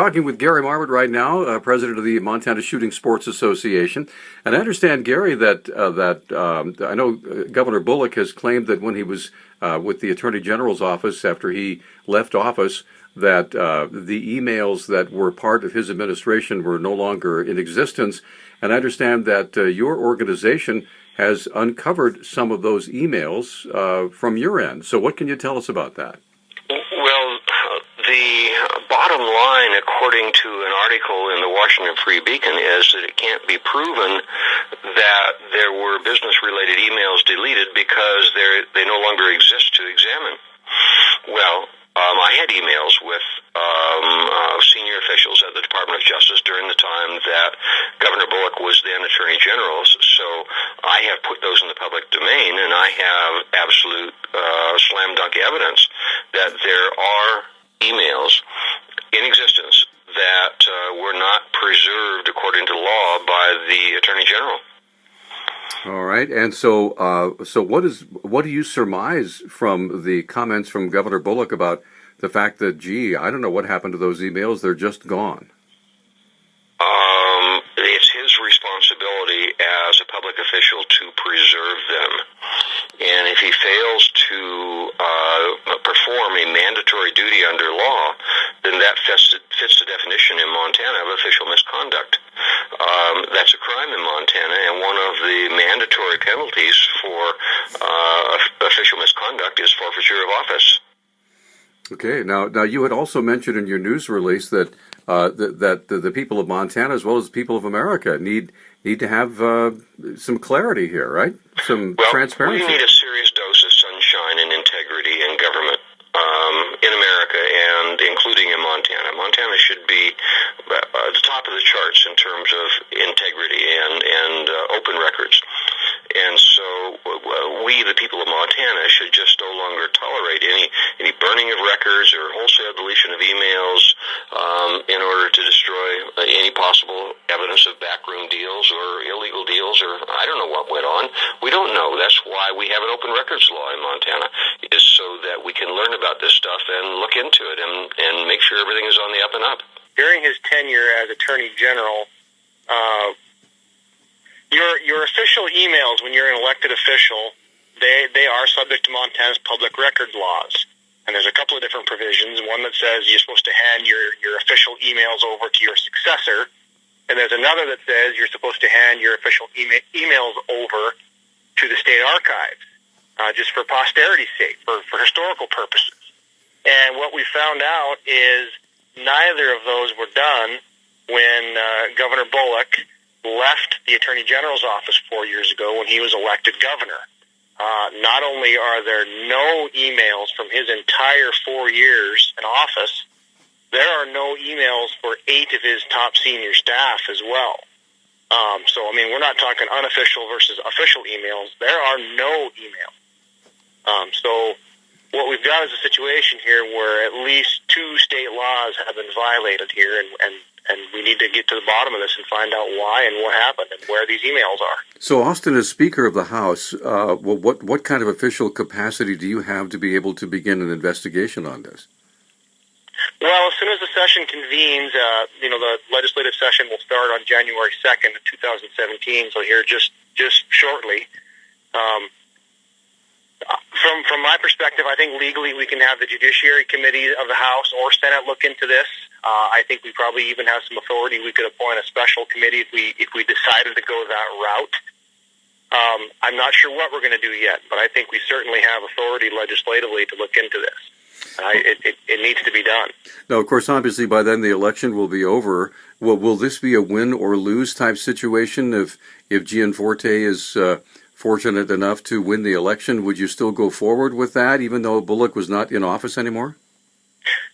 talking with Gary Marwood right now, president of the Montana Shooting Sports Association. And I understand, Gary, that I know Governor Bullock has claimed that when he was with the Attorney General's office after he left office, that the emails that were part of his administration were no longer in existence. And I understand that your organization has uncovered some of those emails from your end. So what can you tell us about that? Well, the bottom line, according to an article in the Washington Free Beacon, is that it can't be proven that there were business-related emails deleted because they no longer exist to examine. Well, I had emails with senior officials at the Department of Justice during the time that Governor Bullock was then Attorney General, so I have put those in the public domain, and I have absolute slam-dunk evidence that there are emails in existence that were not preserved according to law by the Attorney General. All right, and so what do you surmise from the comments from Governor Bullock about the fact that, gee, I don't know what happened to those emails, they're just gone? It's his responsibility as a public official to preserve them. And if he fails to perform a mandatory duty under law, then that fits the definition in Montana of official misconduct. That's a crime in Montana, and one of the mandatory penalties for official misconduct is forfeiture of office. Okay. Now you had also mentioned in your news release that that the people of Montana, as well as the people of America, need to have some clarity here, right? Some transparency. We need a serious dose of sunshine and integrity in government in America, and including in Montana. Montana should be at the top of the charts in terms of integrity and open records. And so we, the people of Montana, should just no longer tolerate any burning of records or wholesale deletion of emails in order to destroy any possible evidence of backroom deals or illegal deals, or I don't know what went on. We don't know. That's why we have an open records law in Montana, is so that we can learn about this stuff and look into it and make sure everything is on the up and up. During his tenure as Attorney General, your official emails, when you're an elected official, they are subject to Montana's public records laws. And there's a couple of different provisions. One that says you're supposed to hand your official emails over to your successor. And there's another that says you're supposed to hand your official emails over to the state archives, just for posterity's sake, for historical purposes. And what we found out is neither of those were done when Governor Bullock left the Attorney General's office 4 years ago when he was elected governor. Not only are there no emails from his entire 4 years in office, there are no emails for 8 of his top senior staff as well. So, I mean, we're not talking unofficial versus official emails. There are no emails. So what we've got is a situation here where at least 2 state laws have been violated here, and we need to get to the bottom of this and find out why and what happened and where these emails are. So, Austin, as Speaker of the House, what kind of official capacity do you have to be able to begin an investigation on this? Well, as soon as the session convenes, the legislative session will start on January 2nd, 2017, so here just shortly. From my perspective, I think legally we can have the Judiciary Committee of the House or Senate look into this. I think we probably even have some authority. We could appoint a special committee if we decided to go that route. I'm not sure what we're going to do yet, but I think we certainly have authority legislatively to look into this. It needs to be done. Now, of course, obviously by then the election will be over. Will this be a win or lose type situation? If Gianforte is fortunate enough to win the election, would you still go forward with that, even though Bullock was not in office anymore?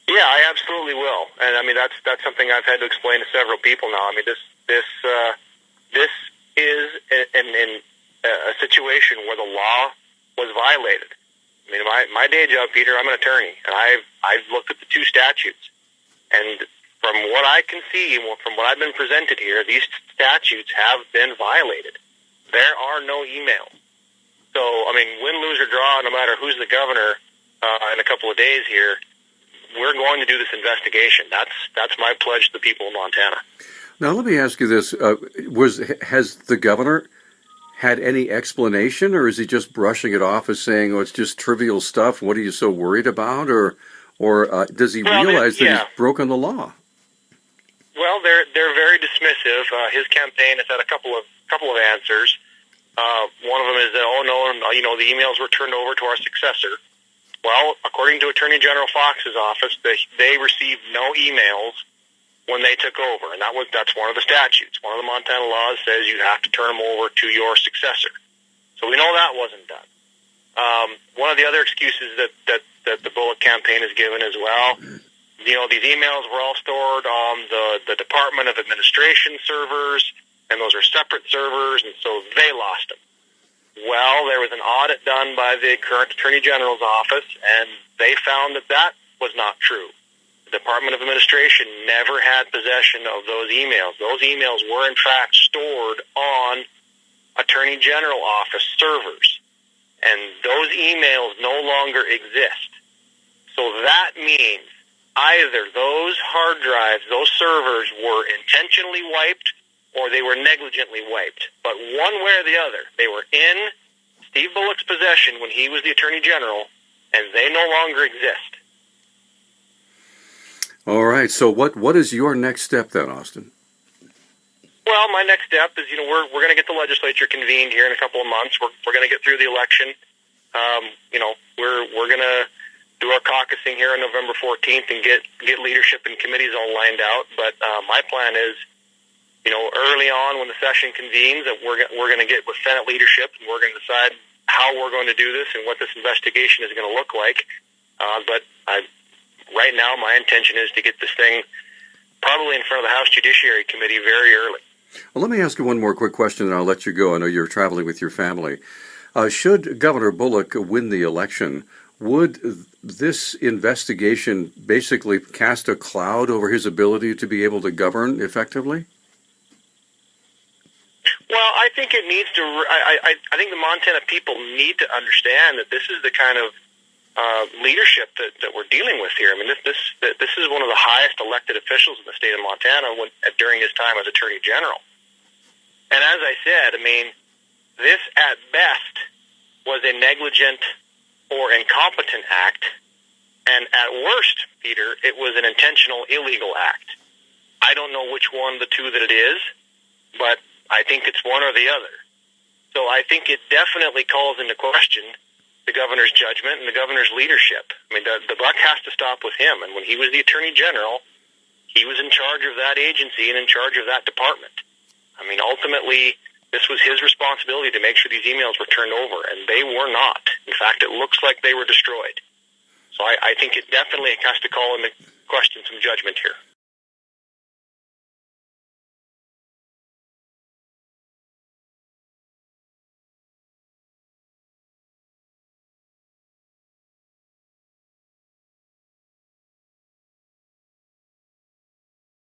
Yeah, I absolutely will, and I mean that's something I've had to explain to several people now. I mean this is in a situation where the law was violated. I mean, my day job, Peter, I'm an attorney, and I've looked at the 2 statutes, and from what I can see, from what I've been presented here, these statutes have been violated. There are no emails. So, I mean, win, lose, or draw, no matter who's the governor in a couple of days here, we're going to do this investigation. That's my pledge to the people of Montana. Now, let me ask you this: has the governor had any explanation, or is he just brushing it off as saying, "Oh, it's just trivial stuff. What are you so worried about?" Or does he realize that he's broken the law? Well, they're very dismissive. His campaign has had a couple of answers. One of them is that, oh no, the emails were turned over to our successor. Well, according to Attorney General Fox's office, they received no emails when they took over, and that's one of the statutes. One of the Montana laws says you have to turn them over to your successor. So we know that wasn't done. One of the other excuses that the Bullock campaign has given as well, these emails were all stored on the Department of Administration servers, and those are separate servers, and so they lost them. Well, there was an audit done by the current Attorney General's office, and they found that was not true. The Department of Administration never had possession of those emails. Those emails were, in fact, stored on Attorney General office servers, and those emails no longer exist. So that means either those hard drives, those servers were intentionally wiped, or they were negligently wiped. But one way or the other, they were in Steve Bullock's possession when he was the Attorney General, and they no longer exist. All right. So what is your next step then, Austin? Well, my next step is, we're going to get the legislature convened here in a couple of months. We're going to get through the election. We're going to do our caucusing here on November 14th and get leadership and committees all lined out. But my plan is, early on when the session convenes, that we're going to get with Senate leadership, and we're going to decide how we're going to do this and what this investigation is going to look like. Right now, my intention is to get this thing probably in front of the House Judiciary Committee very early. Well, let me ask you one more quick question, and I'll let you go. I know you're traveling with your family. Should Governor Bullock win the election, would this investigation basically cast a cloud over his ability to be able to govern effectively? Well, I think it needs to. I think the Montana people need to understand that this is the kind of leadership that we're dealing with here. I mean, this is one of the highest elected officials in the state of Montana during his time as Attorney General. And as I said, this at best was a negligent or incompetent act, and at worst, Peter, it was an intentional illegal act. I don't know which one of the two that it is, but I think it's one or the other. So I think it definitely calls into question the governor's judgment and the governor's leadership. The buck has to stop with him. And when he was the Attorney General, he was in charge of that agency and in charge of that department. Ultimately, this was his responsibility to make sure these emails were turned over, and they were not. In fact, it looks like they were destroyed. So I think it definitely has to call into question some judgment here.